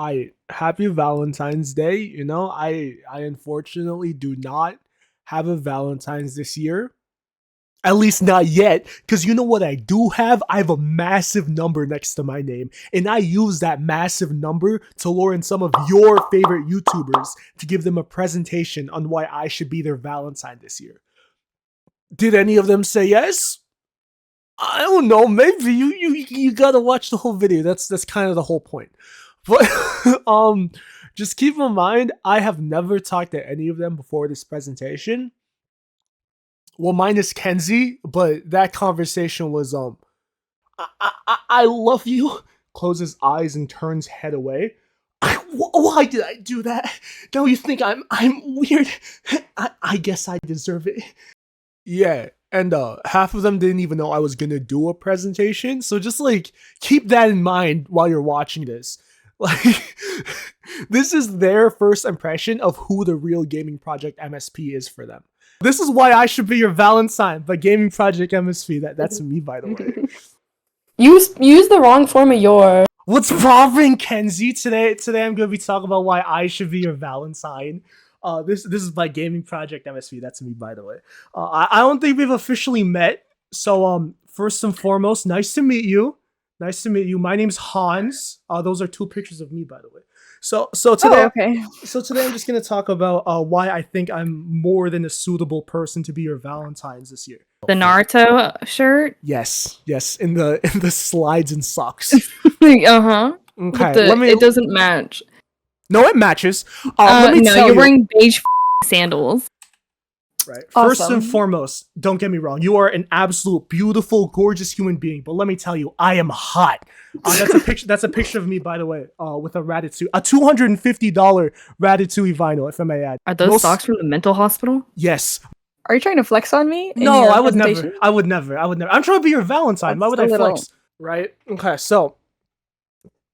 I happy Valentine's Day. I unfortunately do not have a Valentine's this year. At least not yet, because you know what I do have? I have a massive number next to my name, and I use that massive number to lure in some of your favorite YouTubers to give them a presentation on why I should be their Valentine this year. Did any of them say yes? I don't know. Maybe you gotta watch the whole video. That's kind of the whole point. But just keep in mind, I have never talked to any of them before this presentation. Well, minus Kenzie, but that conversation was I love you. Closes eyes and turns head away. Why did I do that? Now you think I'm weird? I guess I deserve it. Yeah, and half of them didn't even know I was gonna do a presentation. So just like keep that in mind while you're watching this. Like, this is their first impression of who the real Gaming Project MSP is for them. This is why I should be your Valentine, but Gaming Project MSP. That's me, by the way. Use the wrong form of your. What's bothering Kenzie today? Today I'm going to be talking about why I should be your Valentine. This is by Gaming Project MSP. That's me, by the way. I don't think we've officially met. So first and foremost, nice to meet you. Nice to meet you. My name's Hans. Those are two pictures of me, by the way. So today, So today I'm just gonna talk about why I think I'm more than a suitable person to be your Valentine's this year. The Naruto shirt. Yes, in the slides and socks. Okay. It doesn't match. No, it matches. Let me tell you're you. wearing beige sandals. Right. Awesome. First and foremost, don't get me wrong. You are an absolute beautiful, gorgeous human being. But let me tell you, I am hot. That's a picture. That's a picture of me, by the way, with a Ratatouille, a $250 Ratatouille vinyl, if I may add. Are those socks from the mental hospital? Yes. Are you trying to flex on me? No, I would never. I would never. I'm trying to be your Valentine. Why would I flex? Right. Okay. So,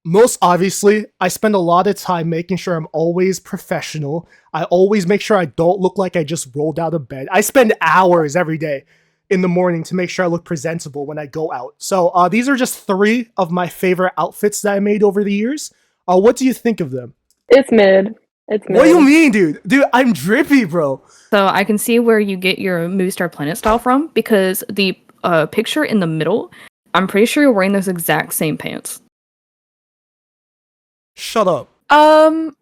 most obviously, I spend a lot of time making sure I'm always professional. I always make sure I don't look like I just rolled out of bed. I spend hours every day in the morning to make sure I look presentable when I go out. So these are just 3 of my favorite outfits that I made over the years. What do you think of them? It's mid. It's mid. What do you mean, dude? Dude, I'm drippy, bro. So I can see where you get your Movie Star Planet style from, because the picture in the middle, I'm pretty sure you're wearing those exact same pants. Shut up. I'm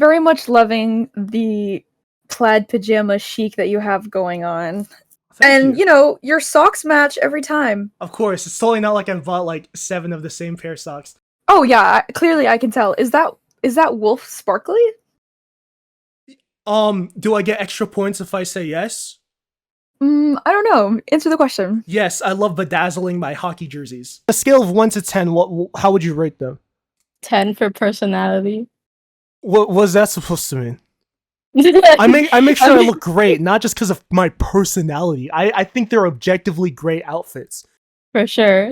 very much loving the plaid pajama chic that you have going on. Thank you. Your socks match every time. Of course, it's totally not like I've bought like 7 of the same pair of socks. Oh yeah, clearly I can tell. Is that wolf sparkly? Do I get extra points if I say yes? I don't know. Answer the question. Yes, I love bedazzling my hockey jerseys. On a scale of 1 to 10, how would you rate them? 10 for personality. What was that supposed to mean? I make sure I look great, not just because of my personality. I think they're objectively great outfits. For sure.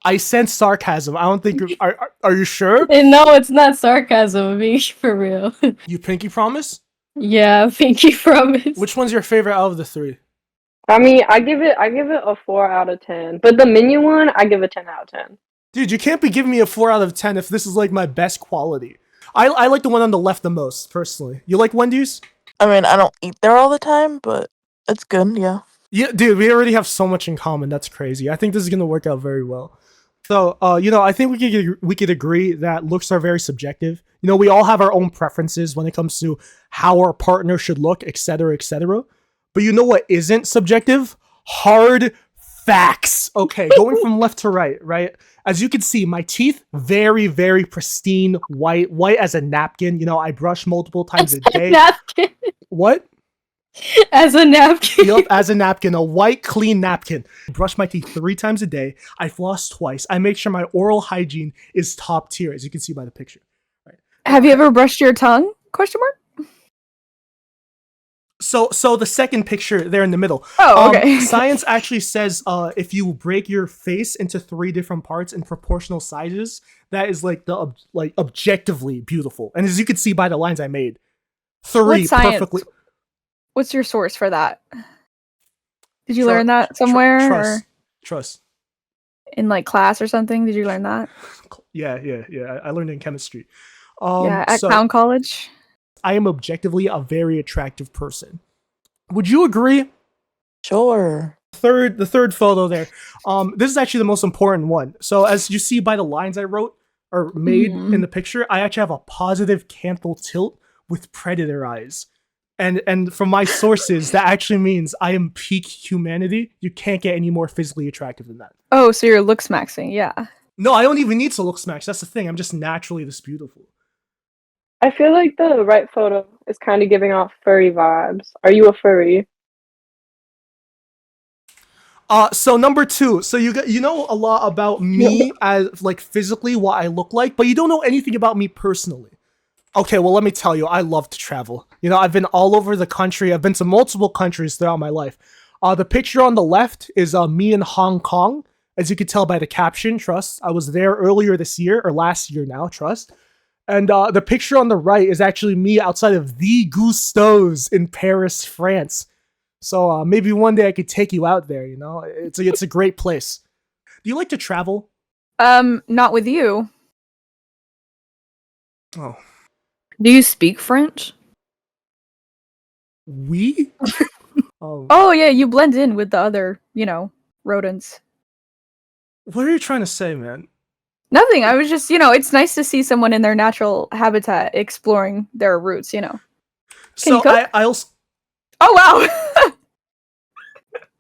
I sense sarcasm. I don't think are you sure? No, it's not sarcasm. Being for real. You pinky promise? Yeah, pinky promise. Which one's your favorite out of the 3? I mean, I give it a 4 out of 10. But the menu one, I give a 10 out of 10. Dude, you can't be giving me a 4 out of 10 if this is like my best quality. I like the one on the left the most, personally. You like Wendy's? I mean, I don't eat there all the time, but it's good, yeah. Yeah, dude, we already have so much in common. That's crazy. I think this is gonna work out very well. So, I think we could agree that looks are very subjective. We all have our own preferences when it comes to how our partner should look, etc., etc. But you know what isn't subjective? Hard facts. Okay, going from left to right? As you can see, my teeth, very, very pristine, white as a napkin. I brush multiple times a day. Napkin. What? As a napkin. Yup, as a napkin, a white, clean napkin. I brush my teeth 3 times a day. I floss twice. I make sure my oral hygiene is top tier, as you can see by the picture. Right. Have you ever brushed your tongue? Question mark. So the second picture there in the middle. Oh, okay. Science actually says if you break your face into 3 different parts in proportional sizes, that is like the objectively beautiful. And as you can see by the lines I made, 3 perfectly. What's your source for that? Did you learn that somewhere? Trust. in like class or something? Did you learn that? Yeah. I learned in chemistry. Yeah, at So Clown College. I am objectively a very attractive person. Would you agree? Sure. The third photo there. This is actually the most important one. So as you see by the lines I wrote or made in the picture, I actually have a positive canthal tilt with predator eyes. And from my sources, that actually means I am peak humanity. You can't get any more physically attractive than that. Oh, so you're looks maxing, yeah. No, I don't even need to look smash. That's the thing. I'm just naturally this beautiful. I feel like the right photo is kind of giving off furry vibes. Are you a furry? So number 2. So you know a lot about me as like physically what I look like, but you don't know anything about me personally. Okay, well let me tell you, I love to travel. You know, I've been all over the country. I've been to multiple countries throughout my life. The picture on the left is me in Hong Kong. As you can tell by the caption, trust. I was there earlier this year, or last year now, trust. And the picture on the right is actually me outside of the Gusteau's in Paris, France. So maybe one day I could take you out there, you know? It's a great place. Do you like to travel? Not with you. Oh. Do you speak French? We? Oh yeah, you blend in with the other, rodents. What are you trying to say, man? Nothing. I was just, it's nice to see someone in their natural habitat exploring their roots, Can you cook? I also... Oh wow.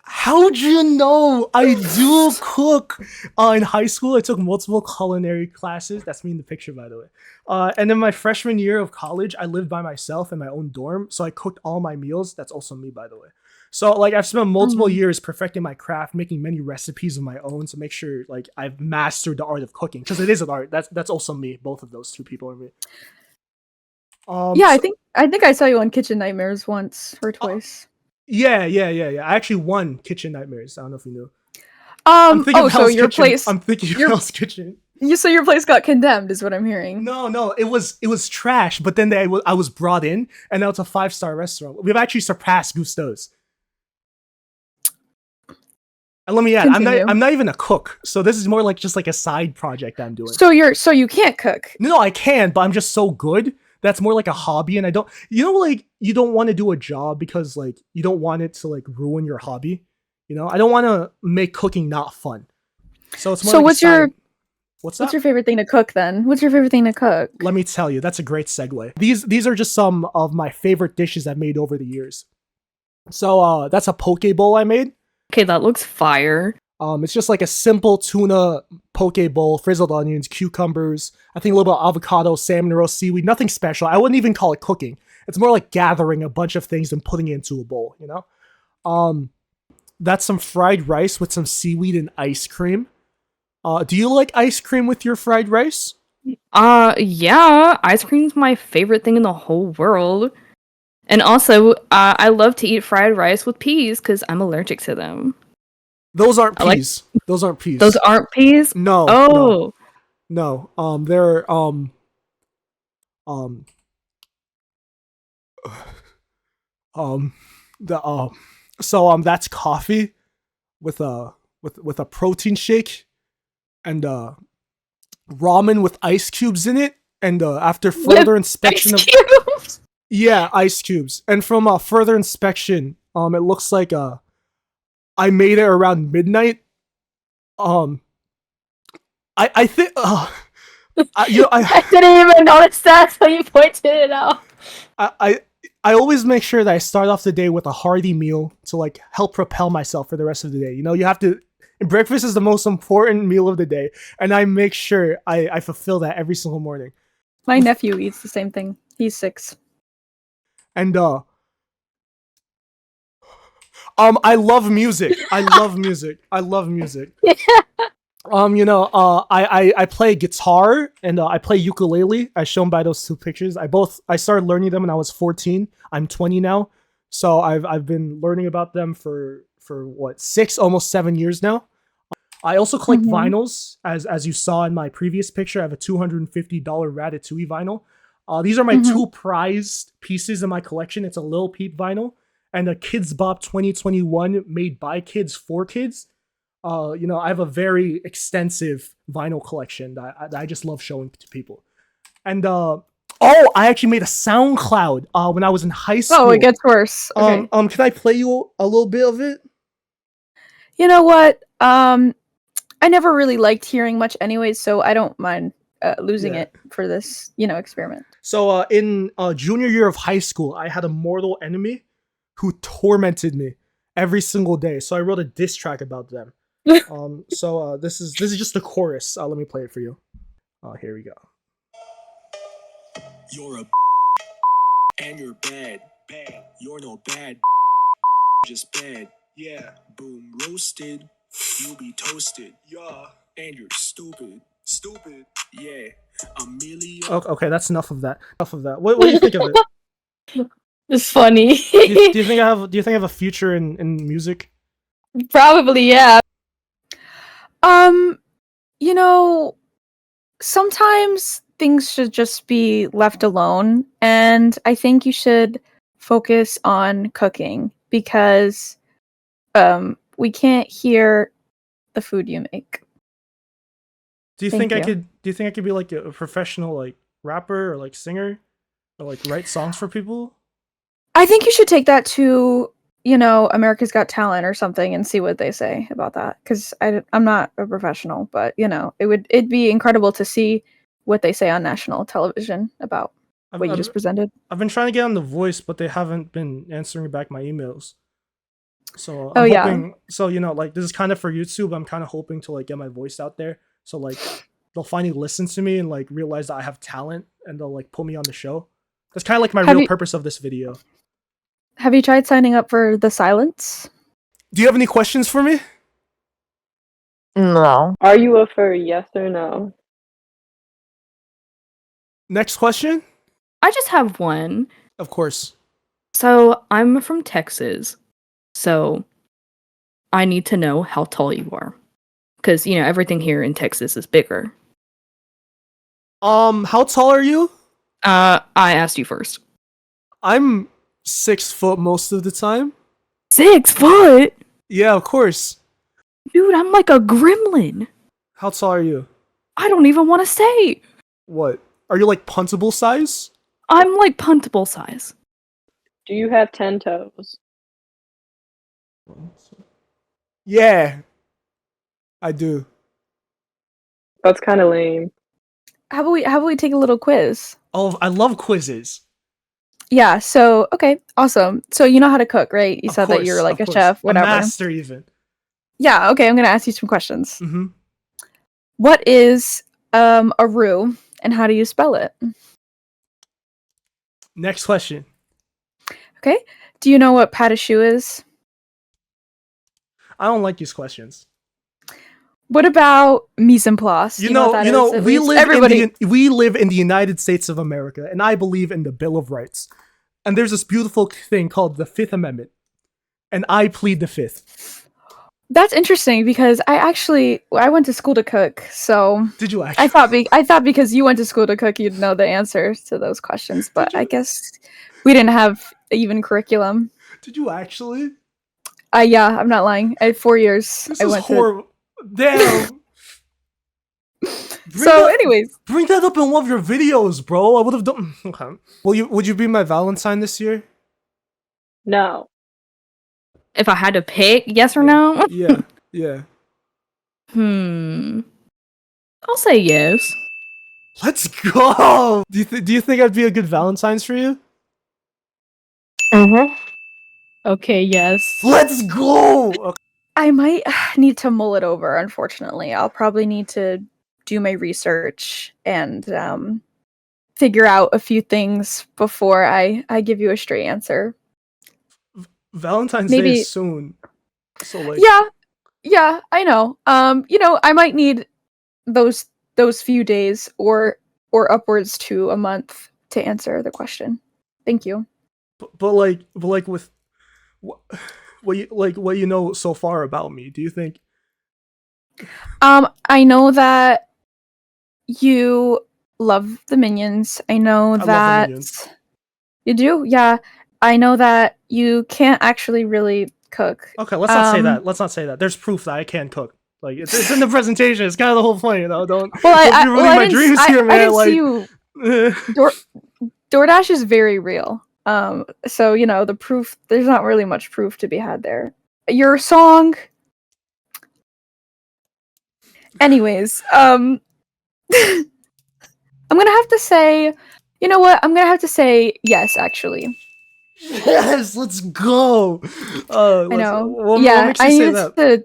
How'd you know? I do cook. In high school, I took multiple culinary classes. That's me in the picture, by the way. And in my freshman year of college, I lived by myself in my own dorm, so I cooked all my meals. That's also me, by the way. So, like, I've spent multiple years perfecting my craft, making many recipes of my own to make sure, like, I've mastered the art of cooking. Because it is an art. That's also me. Both of those two people are me. Yeah, I think I saw you on Kitchen Nightmares once or twice. Yeah. I actually won Kitchen Nightmares. I don't know if you knew. I'm thinking Kitchen. I'm thinking of Hell's Kitchen. So your place got condemned, is what I'm hearing. No, it was trash. But then I was brought in, and now it's a 5-star restaurant. We've actually surpassed Gusteau's. And let me add, I'm not even a cook, so this is more like just like a side project I'm doing. So you can't cook? No, I can, but I'm just so good. That's more like a hobby, and I don't. You know, like you don't want to do a job because like you don't want it to like ruin your hobby. You know, I don't want to make cooking not fun. So it's more. So like what's your favorite thing to cook then? What's your favorite thing to cook? Let me tell you, that's a great segue. These are just some of my favorite dishes I've made over the years. So that's a poke bowl I made. Okay, that looks fire. It's just like a simple tuna poke bowl, frizzled onions, cucumbers, I think a little bit of avocado, salmon roast, seaweed, nothing special. I wouldn't even call it cooking. It's more like gathering a bunch of things and putting it into a bowl, you know? That's some fried rice with some seaweed and ice cream. Do you like ice cream with your fried rice? Yeah, ice cream's my favorite thing in the whole world. And also, I love to eat fried rice with peas because I'm allergic to them. Those aren't peas. Those aren't peas. Those aren't peas? No. Oh. No. They're that's coffee with a protein shake and ramen with ice cubes in it, and after further inspection of cubes? Yeah, ice cubes. And from further inspection, it looks like I made it around midnight. I think I didn't even notice that, so you pointed it out. I always make sure that I start off the day with a hearty meal to like help propel myself for the rest of the day. You know, you have to. Breakfast is the most important meal of the day, and I make sure I fulfill that every single morning. My nephew eats the same thing. He's 6. And I love music. I love music. Yeah. You know, I play guitar and I play ukulele, as shown by those two pictures. I started learning them when I was 14. I'm 20 now, so I've been learning about them for what, 6, almost 7 years now. I also collect vinyls, as you saw in my previous picture. I have a $250 Ratatouille vinyl. These are my 2 prized pieces in my collection. It's a Lil Peep vinyl and a Kids Bop 2021 made by kids for kids. You know, I have a very extensive vinyl collection that I just love showing to people. And I actually made a SoundCloud when I was in high school. Oh, it gets worse. Okay. Can I play you a little bit of it? You know what? I never really liked hearing much anyways, so I don't mind losing it for this, experiment. So in junior year of high school, I had a mortal enemy who tormented me every single day. So I wrote a diss track about them. So this is just the chorus. Let me play it for you. Here we go. You're a and you're bad. You're no bad, just bad. Yeah, boom, roasted. You'll be toasted. Yeah, and you're stupid. Yeah, Amelia. Okay, that's enough of that. What do you think of it? It's funny. do you think I have a future in music? Probably, yeah. Sometimes things should just be left alone, and I think you should focus on cooking because we can't hear the food you make. Do you think I could be like a professional like rapper or like singer or like write songs for people? I think you should take that to, America's Got Talent or something and see what they say about that. Because I'm not a professional, but it'd be incredible to see what they say on national television about what you just presented. I've been trying to get on The Voice, but they haven't been answering back my emails. So I'm hoping. So like this is kind of for YouTube. I'm kind of hoping to like get my voice out there. So like they'll finally listen to me and like realize that I have talent and they'll like put me on the show. That's kind of like my real purpose of this video. Have you tried signing up for The Silence? Do you have any questions for me? No. Are you a furry? Yes or no? Next question? I just have one. Of course. So I'm from Texas. So I need to know how tall you are. Because, everything here in Texas is bigger. How tall are you? I asked you first. I'm 6 foot most of the time. 6 foot? Yeah, of course. Dude, I'm like a gremlin. How tall are you? I don't even want to say. What? Are you like puntable size? I'm like puntable size. Do you have 10 toes? Yeah. I do. That's kind of lame. How about we take a little quiz? Oh, I love quizzes. Yeah, so okay, awesome. So you know how to cook, right? You said that you're like a chef, whatever. A master even. Yeah, okay, I'm gonna ask you some questions. Mm-hmm. What is a roux and how do you spell it? Next question. Okay. Do you know what pas de choux is? I don't like these questions. What about mise en place? We live in the United States of America, and I believe in the Bill of Rights. And there's this beautiful thing called the Fifth Amendment, and I plead the Fifth. That's interesting because I went to school to cook, so did you actually? I thought because you went to school to cook, you'd know the answer to those questions, but I guess we didn't have even curriculum. Did you actually? Yeah, I'm not lying. I had 4 years. This is horrible. Damn. Anyways, bring that up in one of your videos, bro. I would have done. Okay. Would you be my Valentine this year? No. If I had to pick, yes or no? Yeah. I'll say yes. Let's go. Do you think I'd be a good Valentine's for you? Mm-hmm. Okay, yes. Let's go. Okay. I might need to mull it over, unfortunately. I'll probably need to do my research and figure out a few things before I give you a straight answer. Valentine's Day is soon. So like Yeah, I know. I might need those few days or upwards to a month to answer the question. Thank you. But with what you know so far about me, do you think? I know that you love the Minions. I know that love the Minions. You do. Yeah, I know that you can't actually really cook. Okay, let's not say that. Let's not say that. There's proof that I can cook. Like it's in the presentation. It's kind of the whole point, you know. Don't Well, don't be ruining my dreams here, man. I didn't Like, see you. DoorDash is very real. So you know the proof. There's not really much proof to be had there. Your song. Anyways, I'm gonna have to say. You know what? I'm gonna have to say yes. Actually, yes, let's go. I know. What Yeah, makes you I say needed that? to.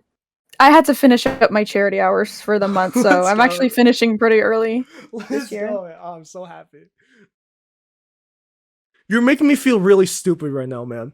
I had to finish up my charity hours for the month, so Let's I'm go. actually finishing pretty early. Let's year. go. Man. Oh, I'm so happy. You're making me feel really stupid right now, man.